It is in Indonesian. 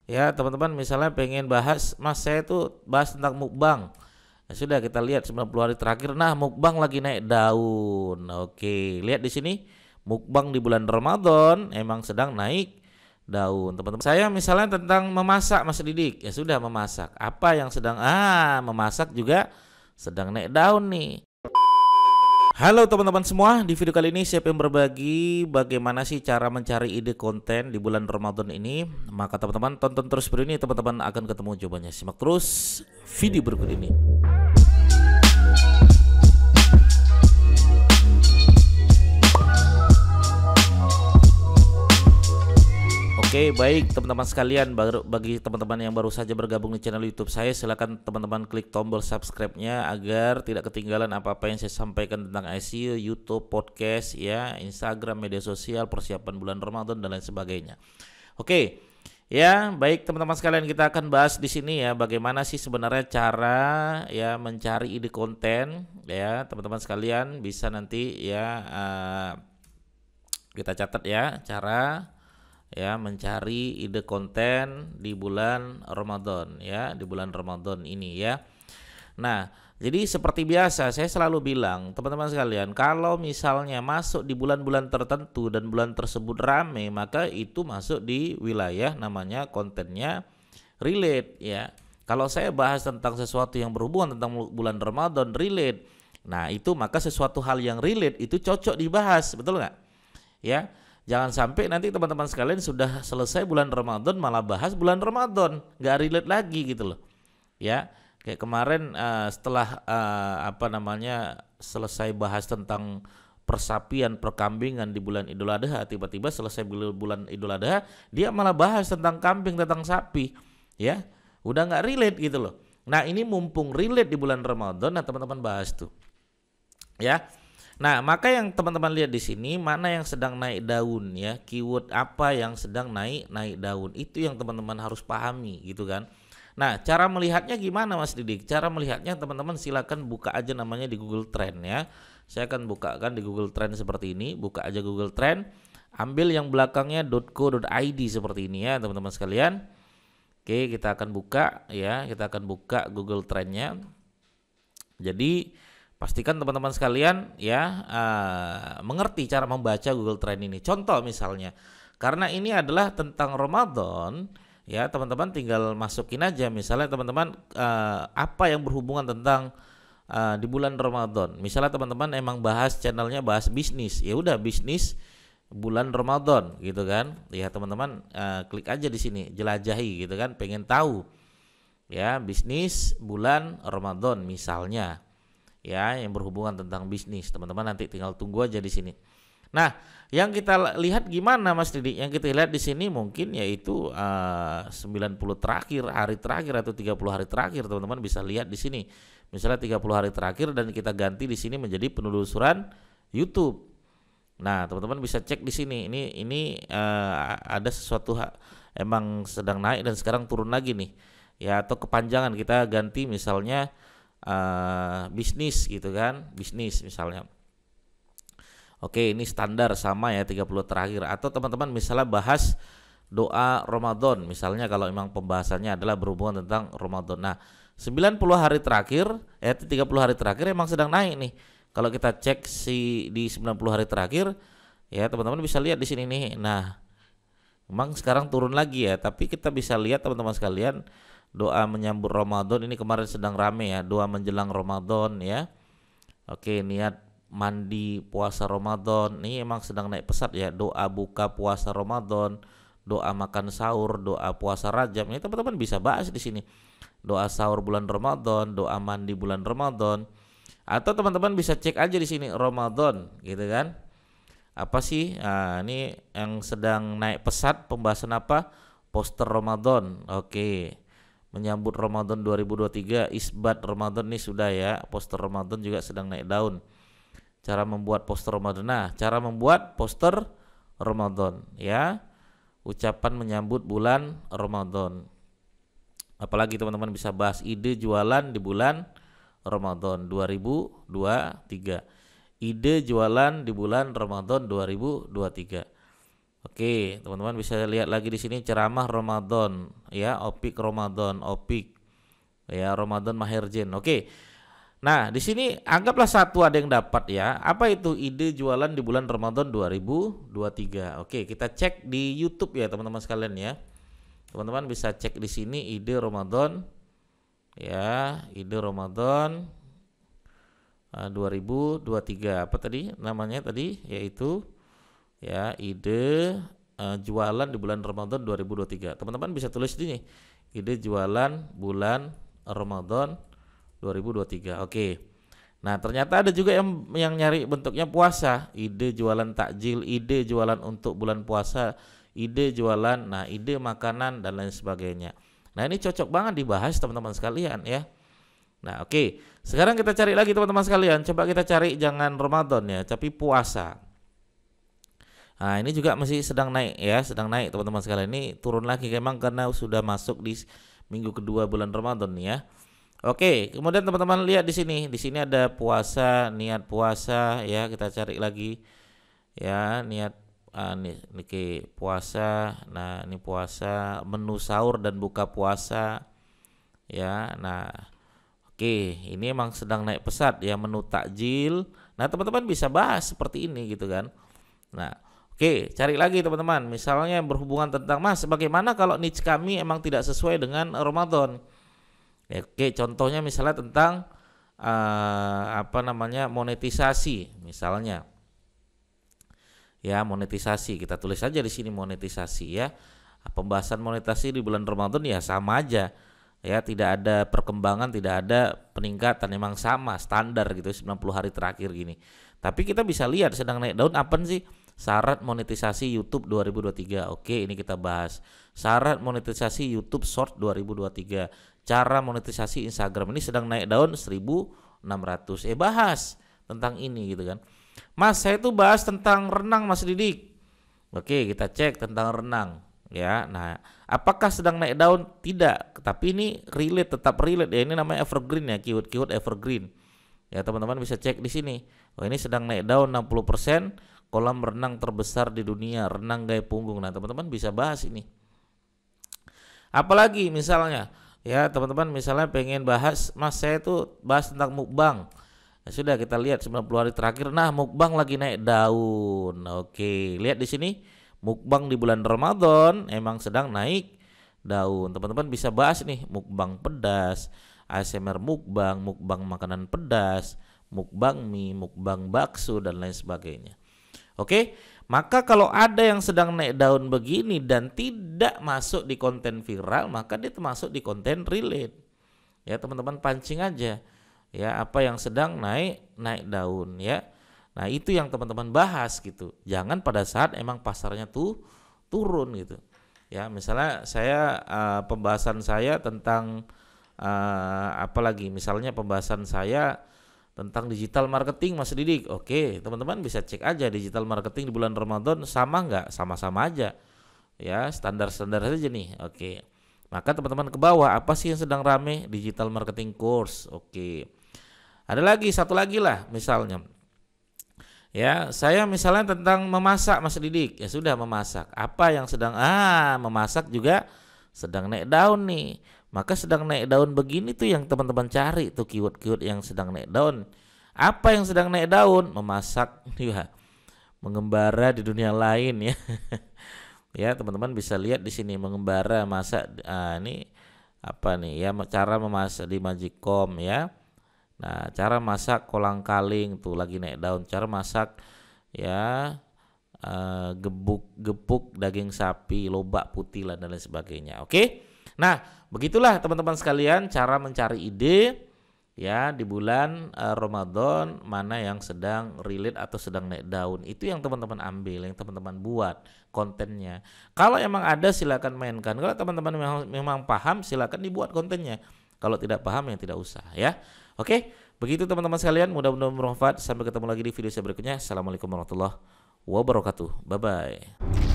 Ya, teman-teman misalnya pengen bahas, Mas saya tuh bahas tentang mukbang. Ya sudah kita lihat 90 hari terakhir. Nah, mukbang lagi naik daun. Oke, lihat di sini mukbang di bulan Ramadan emang sedang naik daun. Teman-teman, saya misalnya tentang memasak Mas Didik. Ya sudah memasak. Apa yang sedang memasak juga sedang naik daun nih. Halo teman-teman semua, di video kali ini saya ingin berbagi bagaimana sih cara mencari ide konten di bulan Ramadan ini. Maka teman-teman tonton terus video ini, teman-teman akan ketemu jawabannya. Simak terus video berikut ini. Oke, baik teman-teman sekalian, bagi teman-teman yang baru saja bergabung di channel YouTube saya, silakan teman-teman klik tombol subscribe-nya agar tidak ketinggalan apa-apa yang saya sampaikan tentang SEO, YouTube, podcast, ya, Instagram, media sosial, persiapan bulan Ramadan dan lain sebagainya. Oke, ya, baik teman-teman sekalian, kita akan bahas di sini ya bagaimana sih sebenarnya cara ya mencari ide konten, ya teman-teman sekalian bisa nanti ya kita catat ya cara ya mencari ide konten di bulan Ramadan ya, di bulan Ramadan ini ya. Nah, jadi seperti biasa saya selalu bilang teman-teman sekalian, kalau misalnya masuk di bulan-bulan tertentu dan bulan tersebut rame, maka itu masuk di wilayah namanya kontennya relate ya. Kalau saya bahas tentang sesuatu yang berhubungan tentang bulan Ramadan relate, nah itu maka sesuatu hal yang relate itu cocok dibahas, betul nggak? Ya, jangan sampai nanti teman-teman sekalian sudah selesai bulan Ramadan malah bahas bulan Ramadan, nggak relate lagi gitu loh. Ya, kayak kemarin setelah selesai bahas tentang persapian perkambingan di bulan Idul Adha, tiba-tiba selesai bulan Idul Adha dia malah bahas tentang kambing, tentang sapi. Ya, udah nggak relate gitu loh. Nah, ini mumpung relate di bulan Ramadan, nah teman-teman bahas tuh. Ya. Nah, maka yang teman-teman lihat di sini mana yang sedang naik daun ya, keyword apa yang sedang naik daun, itu yang teman-teman harus pahami gitu kan. Nah, cara melihatnya gimana Mas Didik? Cara melihatnya teman-teman silakan buka aja namanya di Google Trend ya. Saya akan bukakan di Google Trend seperti ini, buka aja Google Trend, ambil yang belakangnya .co.id seperti ini ya teman-teman sekalian. Oke, kita akan buka ya, kita akan buka Google Trendnya. Jadi pastikan teman-teman sekalian ya mengerti cara membaca Google Trend ini. Contoh misalnya, karena ini adalah tentang Ramadan, ya teman-teman tinggal masukin aja misalnya teman-teman apa yang berhubungan tentang di bulan Ramadan. Misalnya teman-teman emang bahas channelnya bahas bisnis, ya udah bisnis bulan Ramadan gitu kan. Ya teman-teman klik aja di sini, jelajahi gitu kan, pengen tahu ya bisnis bulan Ramadan misalnya. Ya, yang berhubungan tentang bisnis, teman-teman nanti tinggal tunggu aja di sini. Nah, yang kita lihat gimana Mas Didi? Yang kita lihat di sini mungkin yaitu 90 terakhir, hari terakhir atau 30 hari terakhir, teman-teman bisa lihat di sini. Misalnya 30 hari terakhir dan kita ganti di sini menjadi penelusuran YouTube. Nah, teman-teman bisa cek di sini. Ini ada sesuatu emang sedang naik dan sekarang turun lagi nih. Ya, atau kepanjangan kita ganti misalnya bisnis gitu kan, bisnis misalnya. Oke, ini standar sama ya 30 terakhir. Atau teman-teman misalnya bahas doa Ramadan misalnya, kalau memang pembahasannya adalah berhubungan tentang Ramadan. Nah, 90 hari terakhir 30 hari terakhir emang sedang naik nih. Kalau kita cek di 90 hari terakhir ya teman-teman bisa lihat di sini nih. Nah, memang sekarang turun lagi ya, tapi kita bisa lihat teman-teman sekalian, doa menyambut Ramadan ini kemarin sedang rame ya, doa menjelang Ramadan ya. Oke, niat mandi puasa Ramadan ini emang sedang naik pesat ya, doa buka puasa Ramadan, doa makan sahur, doa puasa Rajab. Ini teman-teman bisa bahas di sini. Doa sahur bulan Ramadan, doa mandi bulan Ramadan. Atau teman-teman bisa cek aja di sini Ramadan gitu kan. Apa sih? Nah, ini yang sedang naik pesat pembahasan apa? Poster Ramadan. Oke. Menyambut Ramadan 2023, isbat Ramadan nih sudah ya, poster Ramadan juga sedang naik daun. Cara membuat poster Ramadan. Nah, cara membuat poster Ramadan ya, ucapan menyambut bulan Ramadan. Apalagi teman-teman bisa bahas ide jualan di bulan Ramadan 2023. Ide jualan di bulan Ramadan 2023. Oke, teman-teman bisa lihat lagi di sini ceramah Ramadan, ya, Opik Ramadan, Opik, ya, Ramadan Maherjen. Oke. Nah, di sini anggaplah satu ada yang dapat ya. Apa itu ide jualan di bulan Ramadan 2023? Oke, kita cek di YouTube ya, teman-teman sekalian ya. Teman-teman bisa cek di sini ide Ramadan, ya, ide Ramadan 2023. Apa tadi namanya tadi? Yaitu ya ide jualan di bulan Ramadan 2023. Teman-teman bisa tulis di sini ide jualan bulan Ramadan 2023. Oke. Nah, ternyata ada juga yang nyari bentuknya puasa, ide jualan takjil, ide jualan untuk bulan puasa, ide jualan, nah ide makanan dan lain sebagainya. Nah, ini cocok banget dibahas teman-teman sekalian ya. Nah, oke. Sekarang kita cari lagi teman-teman sekalian. Coba kita cari jangan Ramadan ya, tapi puasa. Nah, ini juga masih sedang naik ya, sedang naik teman-teman sekalian. Ini turun lagi memang karena sudah masuk di minggu kedua bulan Ramadan nih ya. Oke, kemudian teman-teman lihat di sini. Di sini ada puasa, niat puasa ya, kita cari lagi. Ya, niat oke, puasa. Nah, ini puasa, menu sahur dan buka puasa. Ya, nah. Oke, ini emang sedang naik pesat ya, menu takjil. Nah, teman-teman bisa bahas seperti ini gitu kan. Nah, oke, cari lagi teman-teman. Misalnya berhubungan tentang Mas, bagaimana kalau niche kami emang tidak sesuai dengan Ramadan? Oke, contohnya misalnya tentang monetisasi misalnya. Ya, monetisasi. Kita tulis saja di sini monetisasi ya. Pembahasan monetisasi di bulan Ramadan ya sama aja. Ya, tidak ada perkembangan, tidak ada peningkatan, memang sama standar gitu 90 hari terakhir gini. Tapi kita bisa lihat sedang naik daun apa sih? Syarat monetisasi YouTube 2023. Oke, ini kita bahas. Syarat monetisasi YouTube Short 2023. Cara monetisasi Instagram ini sedang naik daun 1600. Bahas tentang ini gitu kan. Mas, saya tuh bahas tentang renang Mas Didik. Oke, kita cek tentang renang ya. Nah, apakah sedang naik daun? Tidak, tapi ini relate, tetap relate ya. Ini namanya evergreen ya, keyword evergreen. Ya, teman-teman bisa cek di sini. Oh, ini sedang naik daun 60%, kolam renang terbesar di dunia, renang gaya punggung. Nah, teman-teman bisa bahas ini. Apalagi misalnya, ya teman-teman misalnya pengen bahas, Mas saya tuh bahas tentang mukbang. Nah, sudah kita lihat 90 hari terakhir, nah mukbang lagi naik daun. Oke, lihat di sini. Mukbang di bulan Ramadan emang sedang naik daun. Teman-teman bisa bahas nih mukbang pedas, ASMR mukbang, mukbang makanan pedas, mukbang mie, mukbang bakso dan lain sebagainya. Oke, maka kalau ada yang sedang naik daun begini dan tidak masuk di konten viral, maka dia termasuk di konten relate. Ya, teman-teman pancing aja. Ya, apa yang sedang naik daun ya. Nah, itu yang teman-teman bahas gitu. Jangan pada saat emang pasarnya tuh turun gitu. Ya, misalnya saya pembahasan saya tentang misalnya pembahasan saya tentang digital marketing Mas Didik. Oke, teman-teman bisa cek aja digital marketing di bulan Ramadan sama nggak? Sama-sama aja. Ya, standar-standar saja nih. Oke. Maka teman-teman ke bawah, apa sih yang sedang rame? Digital marketing course. Oke. Ada lagi, satu lagi lah misalnya. Ya, saya misalnya tentang memasak Mas Didik. Ya sudah, memasak. Apa yang sedang memasak juga sedang naik daun nih. Maka sedang naik daun begini tuh yang teman-teman cari tuh keyword-keyword yang sedang naik daun. Apa yang sedang naik daun? Memasak ya. Mengembara di dunia lain ya. Ya, teman-teman bisa lihat di sini mengembara masak. Ini apa nih ya, cara memasak di Magicom ya. Nah, cara masak kolang-kaling tuh lagi naik daun. Cara masak ya gepuk daging sapi, lobak putih dan lain sebagainya. Oke. Nah, begitulah teman-teman sekalian cara mencari ide ya di bulan Ramadan, mana yang sedang relate atau sedang naik daun. Itu yang teman-teman ambil, yang teman-teman buat kontennya. Kalau emang ada silakan mainkan. Kalau teman-teman memang paham silakan dibuat kontennya. Kalau tidak paham ya tidak usah ya. Oke, begitu teman-teman sekalian, mudah-mudahan bermanfaat. Sampai ketemu lagi di video saya berikutnya. Assalamualaikum warahmatullahi wabarakatuh. Bye bye.